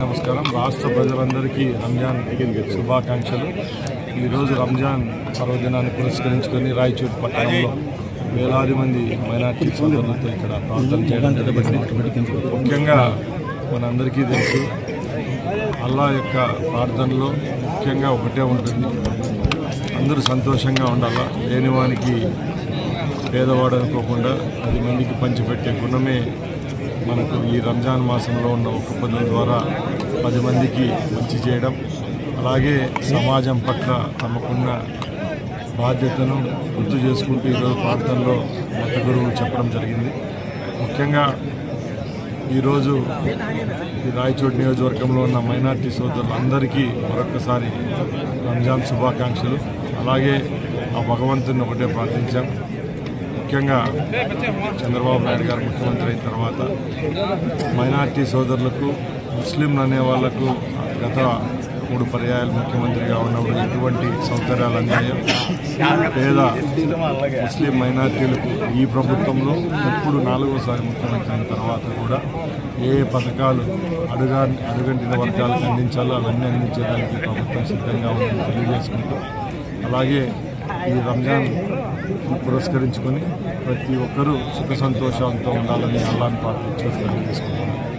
నమస్కారం. రాష్ట్ర ప్రజలందరికీ రంజాన్ శుభాకాంక్షలు. ఈరోజు రంజాన్ పర్వదినాన్ని పురస్కరించుకొని రాయచూరు పట్టణంలో వేలాది మంది మైనార్టీ సోదరులతో ఇక్కడ ప్రార్థన చేయడం జరిగింది. ముఖ్యంగా మనందరికీ తెలుసు, అల్లా యొక్క ప్రార్థనలో ముఖ్యంగా ఒకటే ఉంటుంది, అందరూ సంతోషంగా ఉండాలా, లేనివానికి పేదవాడు అనుకోకుండా 10 మందికి పంచిపెట్టే గుణమే మనకు ఈ రంజాన్ మాసంలో ఉన్న ఒక్క పదుల ద్వారా 10 మందికి మంచి చేయడం, అలాగే సమాజం పట్ల తమకున్న బాధ్యతను గుర్తు చేసుకుంటూ ఈరోజు ప్రార్థనలో మత గురువులు చెప్పడం జరిగింది. ముఖ్యంగా ఈరోజు ఈ రాయచోటి నియోజకవర్గంలో ఉన్న మైనార్టీ సోదరులందరికీ మరొకసారి రంజాన్ శుభాకాంక్షలు. అలాగే ఆ భగవంతుని ఒకటే ప్రార్థించాం. ముఖ్యంగా చంద్రబాబు నాయుడు గారు ముఖ్యమంత్రి అయిన తర్వాత మైనార్టీ సోదరులకు, ముస్లింలు అనే వాళ్లకు గత 3 పర్యాయాలు ముఖ్యమంత్రిగా ఉన్నప్పుడు ఎటువంటి సౌకర్యాలు అందాయో పేద ముస్లిం మైనార్టీలకు ఈ ప్రభుత్వంలో ఇప్పుడు 4వసారి ముఖ్యమంత్రి అయిన తర్వాత కూడా ఏ పథకాలు అడుగంటిన వర్గాలకు అందించాలో అవన్నీ అందించడానికి ప్రభుత్వం సిద్ధంగా ఉందని తెలియజేసుకుంటూ, అలాగే ఈ రంజాన్ పురస్కరించుకొని ప్రతి ఒక్కరూ సుఖ సంతోషాలతో ఉండాలని అల్లాహ్ని ప్రార్థించి తీసుకుంటున్నాను.